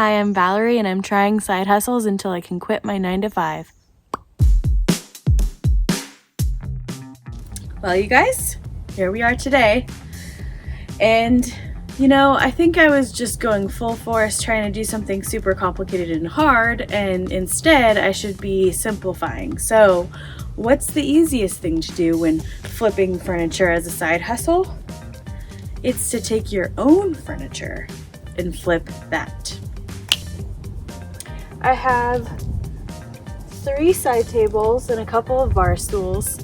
Hi, I'm Valerie, and I'm trying side hustles until I can quit my 9 to 5. Well, you guys, here we are today. And, I think I was just going full force trying to do something super complicated and hard, and instead I should be simplifying. So, what's the easiest thing to do when flipping furniture as a side hustle? It's to take your own furniture and flip that. I have 3 side tables and a couple of bar stools,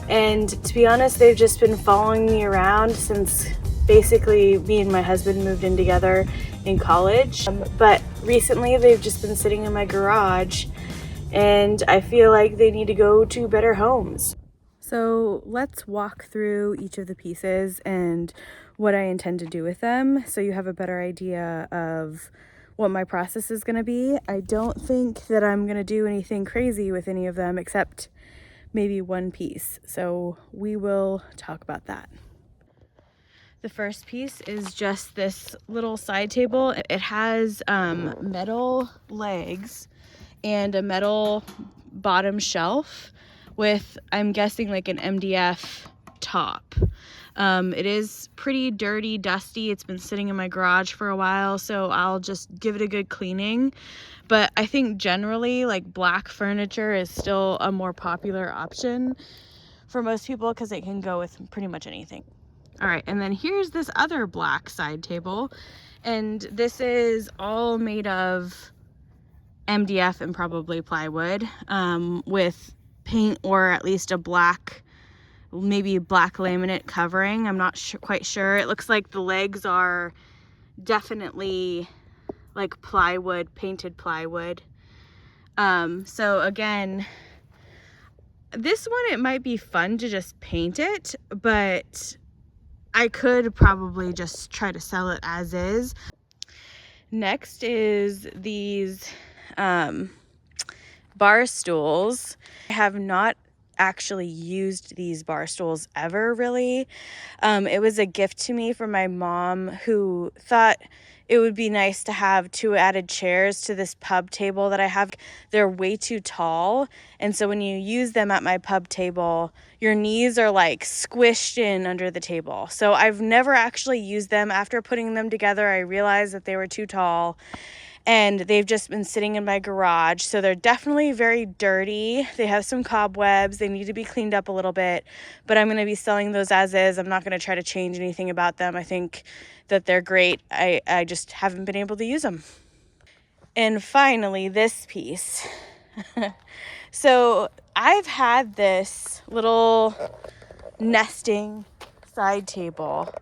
and to be honest, they've just been following me around since basically me and my husband moved in together in college. But recently they've just been sitting in my garage, and I feel like they need to go to better homes. So let's walk through each of the pieces and what I intend to do with them so you have a better idea of what my process is going to be. I don't think that I'm going to do anything crazy with any of them except maybe one piece. So we will talk about that. The first piece is just this little side table. It has metal legs and a metal bottom shelf with, I'm guessing, like an MDF top. It is pretty dirty, dusty. It's been sitting in my garage for a while, so I'll just give it a good cleaning. But I think generally, like, black furniture is still a more popular option for most people because it can go with pretty much anything. All right, and then here's this other black side table, and this is all made of MDF and probably plywood, with paint or at least a black, maybe black laminate covering. I'm not quite sure. It looks like the legs are definitely like plywood, painted plywood. So again, this one, it might be fun to just paint it, but I could probably just try to sell it as is. Next is these bar stools. I have not actually used these bar stools ever, really. It was a gift to me from my mom, who thought it would be nice to have 2 added chairs to this pub table that I have. They're way too tall, and so when you use them at my pub table, your knees are like squished in under the table. So I've never actually used them. After putting them together, I realized that they were too tall, and they've just been sitting in my garage. So they're definitely very dirty. They have some cobwebs. They need to be cleaned up a little bit, but I'm going to be selling those as is. I'm not going to try to change anything about them. I think that they're great. I just haven't been able to use them. And finally, this piece. So I've had this little nesting side table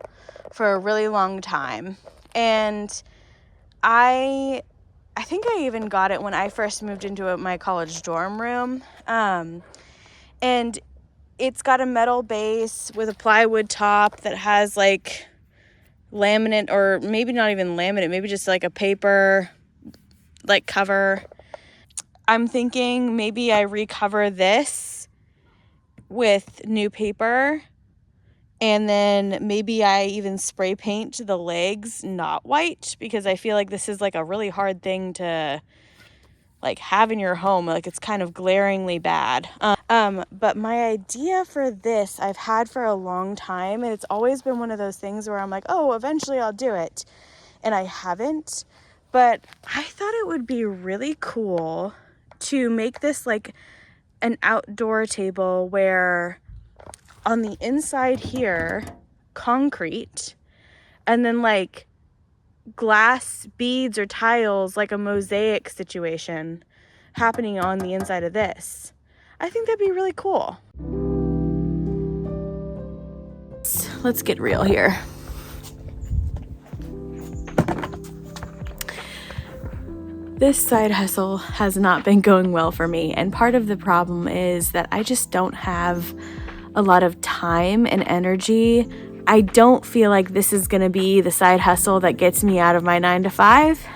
for a really long time, and I think I even got it when I first moved into my college dorm room. And it's got a metal base with a plywood top that has like laminate, or maybe not even laminate, maybe just like a paper like cover. I'm thinking maybe I recover this with new paper, and then maybe I even spray paint the legs not white, because I feel like this is like a really hard thing to like have in your home. Like, it's kind of glaringly bad. But my idea for this I've had for a long time, and it's always been one of those things where I'm like, oh, eventually I'll do it, and I haven't. But I thought it would be really cool to make this like an outdoor table where on the inside here, concrete, and then like glass beads or tiles, like a mosaic situation happening on the inside of this. I think that'd be really cool. Let's get real here. This side hustle has not been going well for me, and part of the problem is that I just don't have a lot of time and energy. I don't feel like this is going to be the side hustle that gets me out of my 9 to 5.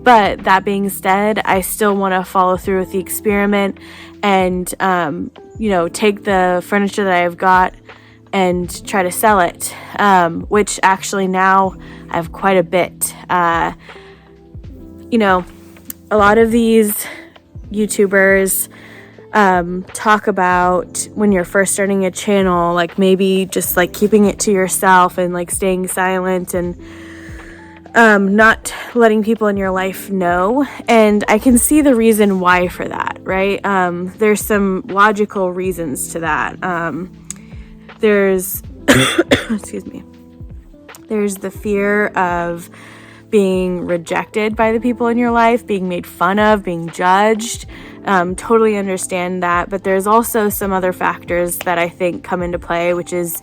But that being said, I still want to follow through with the experiment and, take the furniture that I've got and try to sell it, which actually now I have quite a bit. you know, a lot of these YouTubers talk about when you're first starting a channel, like maybe just like keeping it to yourself and like staying silent and not letting people in your life know. And I can see the reason why for that, right? There's some logical reasons to that. There's, excuse me, there's the fear of being rejected by the people in your life, being made fun of, being judged. Totally understand that. But there's also some other factors that I think come into play, which is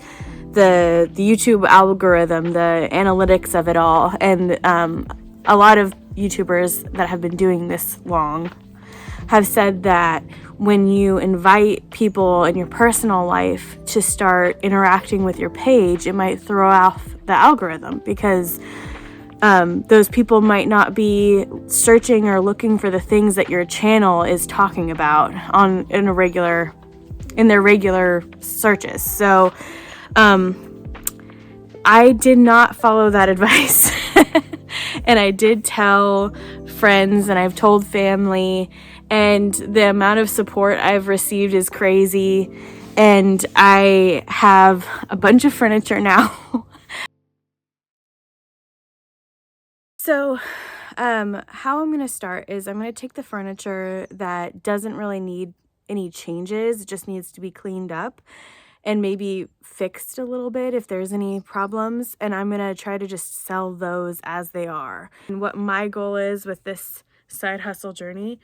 the YouTube algorithm, the analytics of it all. And a lot of YouTubers that have been doing this long have said that when you invite people in your personal life to start interacting with your page, it might throw off the algorithm because those people might not be searching or looking for the things that your channel is talking about in their regular searches. So I did not follow that advice. And I did tell friends and I've told family, and the amount of support I've received is crazy. And I have a bunch of furniture now. So, how I'm going to start is I'm going to take the furniture that doesn't really need any changes, it just needs to be cleaned up and maybe fixed a little bit if there's any problems, and I'm going to try to just sell those as they are. And what my goal is with this side hustle journey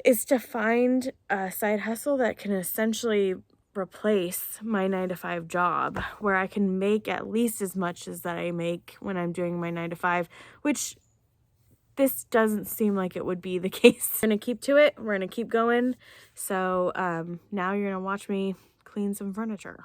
is to find a side hustle that can essentially replace my 9-to-5 job, where I can make at least as much as that I make when I'm doing my 9-to-5, which this doesn't seem like it would be the case. We're gonna keep to it. We're gonna keep going. So now you're gonna watch me clean some furniture.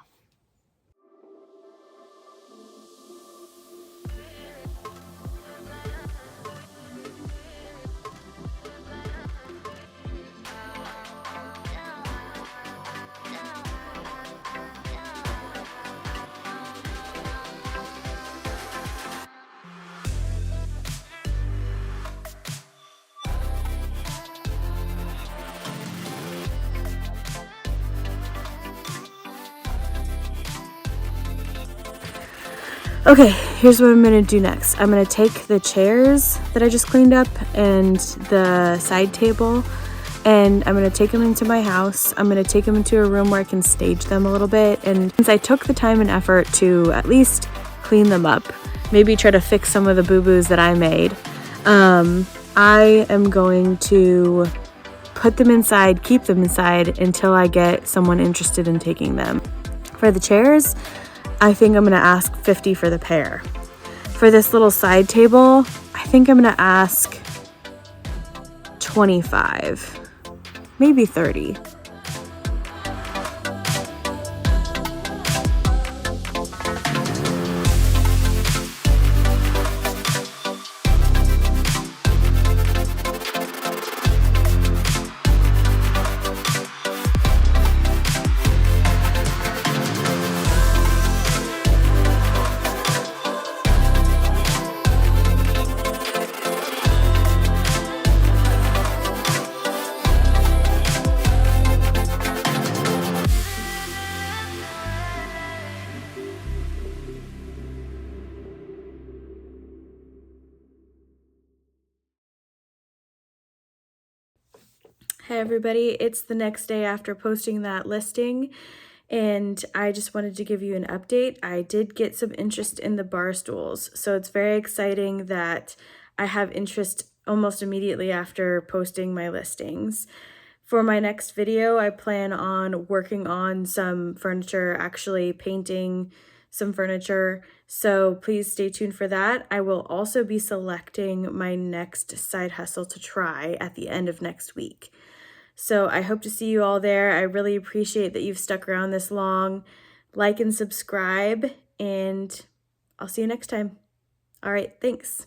Okay, here's what I'm gonna do next. I'm gonna take the chairs that I just cleaned up and the side table, and I'm gonna take them into my house. I'm gonna take them into a room where I can stage them a little bit. And since I took the time and effort to at least clean them up, maybe try to fix some of the boo-boos that I made, I am going to put them inside, keep them inside until I get someone interested in taking them. For the chairs, I think I'm gonna ask $50 for the pair. For this little side table, I think I'm gonna ask $25, maybe $30. Hey everybody, it's the next day after posting that listing, and I just wanted to give you an update. I did get some interest in the bar stools, so it's very exciting that I have interest almost immediately after posting my listings. For my next video, I plan on working on some furniture, actually painting some furniture, so please stay tuned for that. I will also be selecting my next side hustle to try at the end of next week. So I hope to see you all there. I really appreciate that you've stuck around this long. Like and subscribe, and I'll see you next time. All right, thanks.